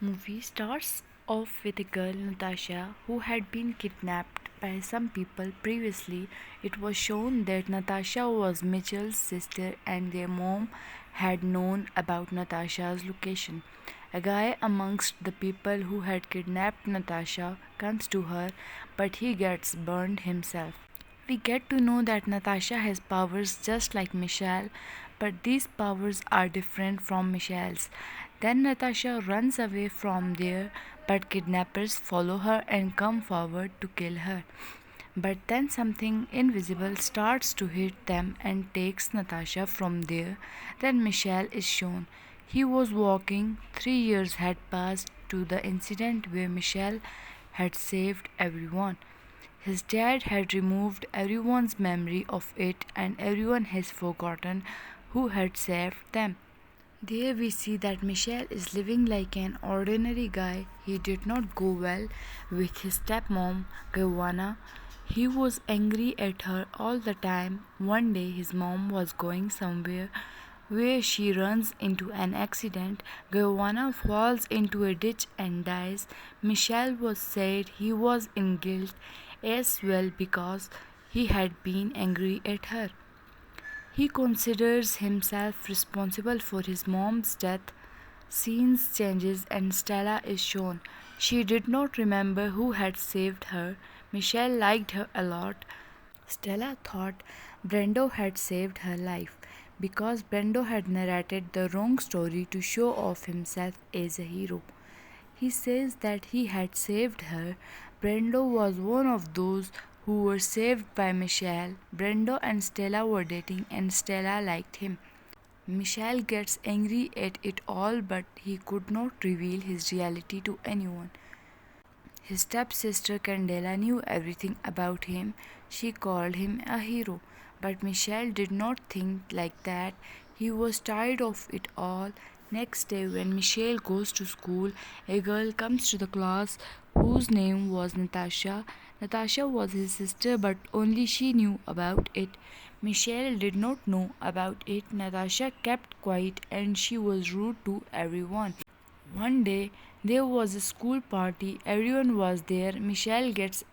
Movie starts off with a girl, Natasha, who had been kidnapped by some people previously. It was shown that Natasha was Mitchell's sister and their mom had known about Natasha's location. A guy amongst the people who had kidnapped Natasha comes to her, but he gets burned himself. We get to know that Natasha has powers just like Michelle, but these powers are different from Michelle's. Then Natasha runs away from there, but kidnappers follow her and come forward to kill her. But then something invisible starts to hit them and takes Natasha from there. Then Michelle is shown. He was walking, 3 years had passed to the incident where Michelle had saved everyone. His dad had removed everyone's memory of it, and everyone has forgotten who had saved them. There we see that Michelle is living like an ordinary guy. He did not go well with his stepmom, Gawana. He was angry at her all the time. One day his mom was going somewhere where she runs into an accident. Gawana falls into a ditch and dies. Michelle was said he was in guilt as well because he had been angry at her. He considers himself responsible for his mom's death. Scenes changes and Stella is shown. She did not remember who had saved her. Michelle liked her a lot. Stella thought Brendo had saved her life because Brendo had narrated the wrong story to show off himself as a hero. He says that he had saved her. Brendo was one of those who were saved by Michelle. Brendo and Stella were dating and Stella liked him. Michelle gets angry at it all, but he could not reveal his reality to anyone. His stepsister Candela knew everything about him. She called him a hero, but Michelle did not think like that. He was tired of it all. Next day, when Michelle goes to school, a girl comes to the class whose name was Nathasha. Nathasha was his sister, but only she knew about it. Michelle did not know about it. Nathasha kept quiet and she was rude to everyone. One day there was a school party, everyone was there. Michelle gets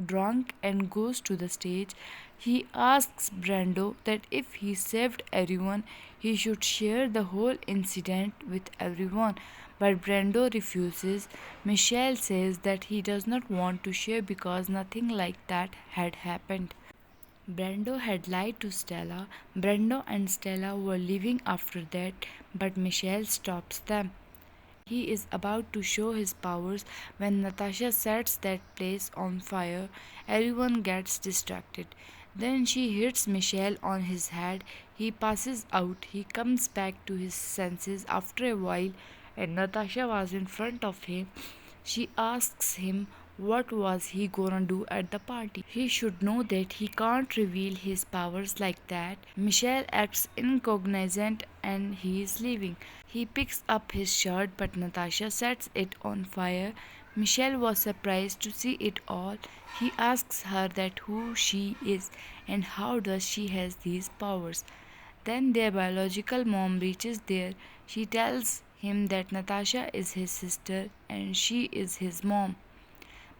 drunk and goes to the stage. He asks Brando that if he saved everyone, he should share the whole incident with everyone. But Brando refuses. Michelle says that he does not want to share because nothing like that had happened. Brando had lied to Stella. Brando and Stella were leaving after that, but Michelle stops them. He is about to show his powers when Natasha sets that place on fire. Everyone gets distracted. Then she hits Michelle on his head. He passes out. He comes back to his senses after a while, and Natasha was in front of him. She asks him what was he gonna do at the party. He should know that he can't reveal his powers like that. Michelle acts incognizant and he is leaving. He picks up his shirt, but Natasha sets it on fire. Michelle was surprised to see it all. He asks her that who she is and how does she has these powers. Then their biological mom reaches there. She tells him that Natasha is his sister and she is his mom.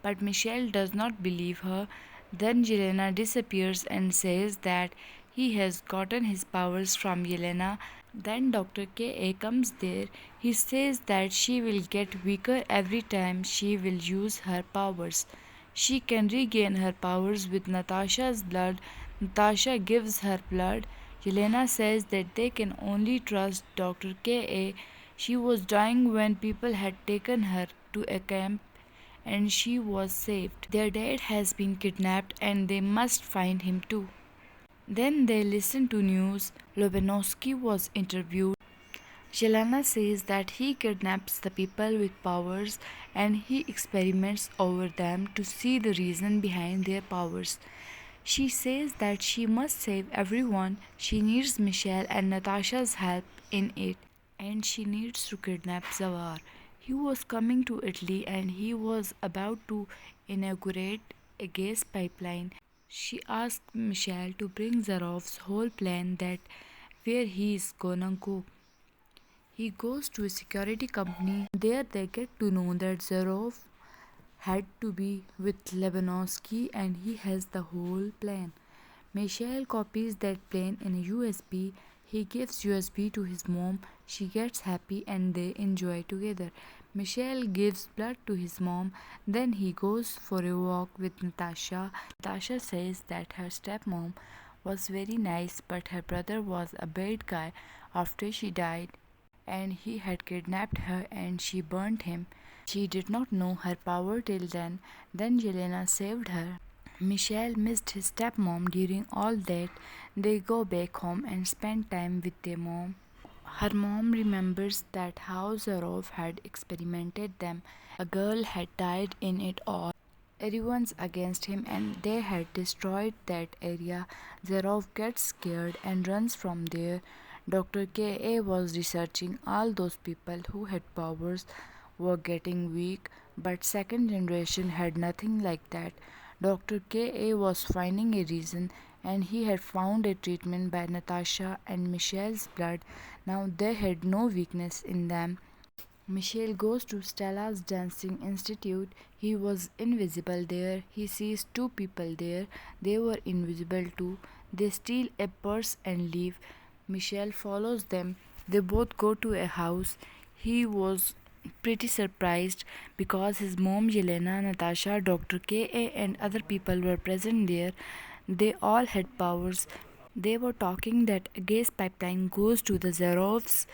But Michelle does not believe her. Then Yelena disappears and says that he has gotten his powers from Yelena. Then Dr. K.A. comes there. He says that she will get weaker every time she will use her powers. She can regain her powers with Natasha's blood. Natasha gives her blood. Yelena says that they can only trust Dr. K.A. She was dying when people had taken her to a camp and she was saved. Their dad has been kidnapped and they must find him too. Then they listen to news. Lobanovsky was interviewed. Shelana says that he kidnaps the people with powers and he experiments over them to see the reason behind their powers. She says that she must save everyone. She needs Michelle and Natasha's help in it, and she needs to kidnap Zawar. He was coming to Italy and he was about to inaugurate a gas pipeline. She asked Michelle to bring Zarov's whole plan that where he is gonna go. He goes to a security company. There they get to know that Zarov had to be with Lebanovsky and he has the whole plan. Michelle copies that plan in a USB. He gives USB to his mom. She gets happy and they enjoy together. Michelle gives blood to his mom. Then he goes for a walk with Natasha. Natasha says that her stepmom was very nice, but her brother was a bad guy after she died and he had kidnapped her and she burned him. She did not know her power till then. Then Yelena saved her. Michelle missed his stepmom during all that. They go back home and spend time with their mom. Her mom remembers that how Zarov had experimented them. A girl had died in it all. Everyone's against him and they had destroyed that area. Zarov gets scared and runs from there. Dr. K.A. was researching all those people who had powers were getting weak, but second generation had nothing like that. Dr. K.A. was finding a reason and he had found a treatment by Natasha and Michelle's blood. Now they had no weakness in them. Michele goes to Stella's dancing institute. He was invisible there. He sees two people there. They were invisible too. They steal a purse and leave. Michelle follows them. They both go to a house. He was pretty surprised because his mom, Yelena, Natasha, Dr. K.A., and other people were present there. They all had powers. They were talking that a gas pipeline goes to the Zarov's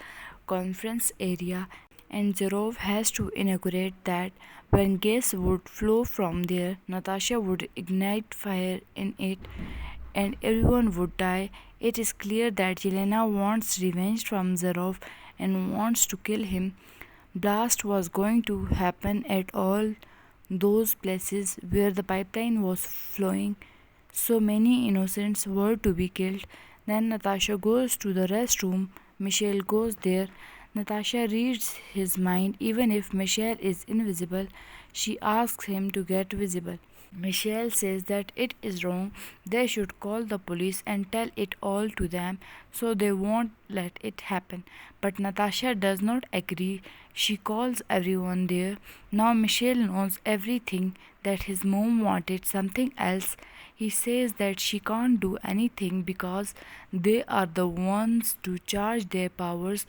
conference area and Zarov has to inaugurate that. When gas would flow from there, Natasha would ignite fire in it and everyone would die. It is clear that Yelena wants revenge from Zarov and wants to kill him. Blast was going to happen at all those places where the pipeline was flowing. So many innocents were to be killed. Then Natasha goes to the restroom. Michelle goes there. Natasha reads his mind. Even if Michelle is invisible, she asks him to get visible. Michelle says that it is wrong. They should call the police and tell it all to them so they won't let it happen. But Natasha does not agree. She calls everyone there. Now Michelle knows everything, that his mom wanted something else. He says that she can't do anything because they are the ones to charge their powers.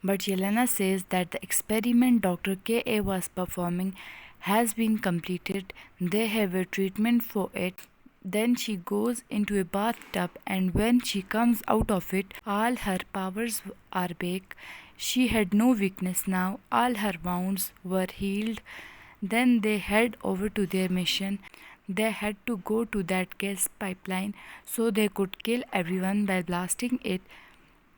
But Yelena says that the experiment Dr. K.A. was performing has been completed. They have a treatment for it. Then she goes into a bathtub, and when she comes out of it, all her powers are back. She had no weakness now, all her wounds were healed. Then they head over to their mission. They had to go to that gas pipeline so they could kill everyone by blasting it.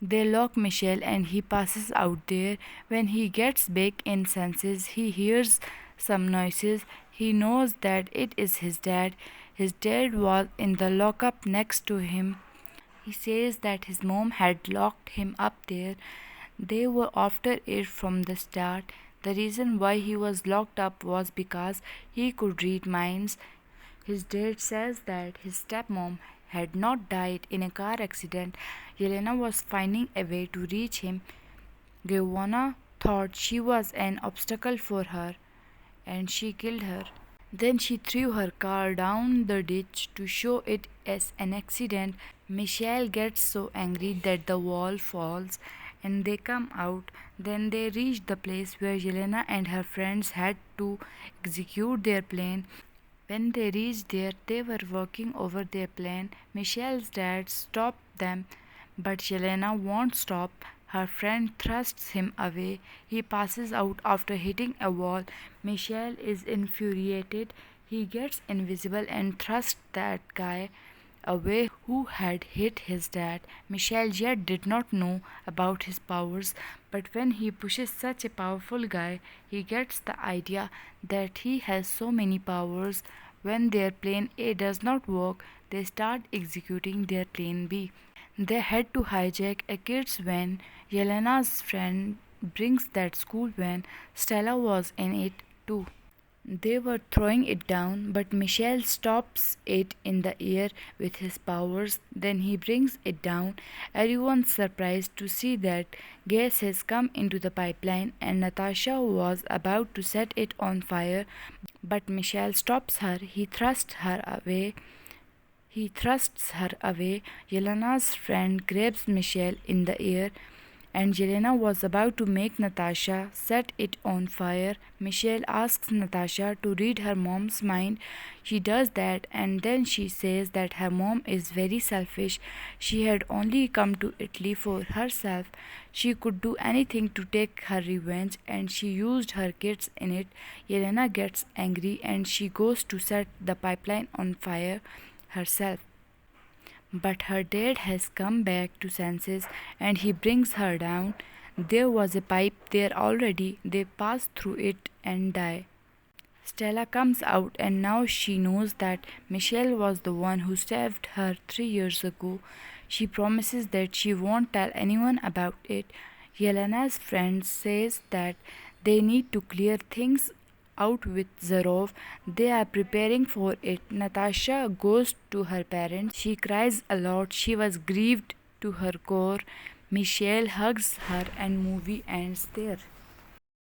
They lock Michelle and he passes out there. When he gets back in senses, he hears some noises. He knows that it is his dad. His dad was in the lockup next to him. He says that his mom had locked him up there. They were after it from the start. The reason why he was locked up was because he could read minds. His dad says that his stepmom had not died in a car accident. Yelena was finding a way to reach him. Giovanna thought she was an obstacle for her and she killed her. Then she threw her car down the ditch to show it as an accident. Michelle gets so angry that the wall falls and they come out. Then they reach the place where Yelena and her friends had to execute their plan. When they reached there, they were working over their plan. Michelle's dad stopped them, but Yelena won't stop. Her friend thrusts him away. He passes out after hitting a wall. Michelle is infuriated. He gets invisible and thrusts that guy away who had hit his dad. Michelle yet did not know about his powers, but when he pushes such a powerful guy, he gets the idea that he has so many powers. When their plan A does not work, they start executing their plan B. They had to hijack a kid's van. Yelena's friend brings that school van. Stella was in it too. They were throwing it down, but Michele stops it in the air with his powers. Then he brings it down. Everyone's surprised to see that gas has come into the pipeline, and Natasha was about to set it on fire, but Michele stops her. He thrusts her away. Yelena's friend grabs Michele in the air, and Yelena was about to make Natasha set it on fire. Michele asks Natasha to read her mom's mind. She does that, and then she says that her mom is very selfish. She had only come to Italy for herself. She could do anything to take her revenge, and she used her kids in it. Yelena gets angry and she goes to set the pipeline on fire herself. But her dad has come back to senses and he brings her down. There was a pipe there already. They pass through it and die. Stella comes out and now she knows that Michele was the one who saved her 3 years ago. She promises that she won't tell anyone about it. Yelena's friend says that they need to clear things out with Zarov. They are preparing for it. Natasha goes to her parents. She cries a lot. She was grieved to her core. Michele hugs her and movie ends there.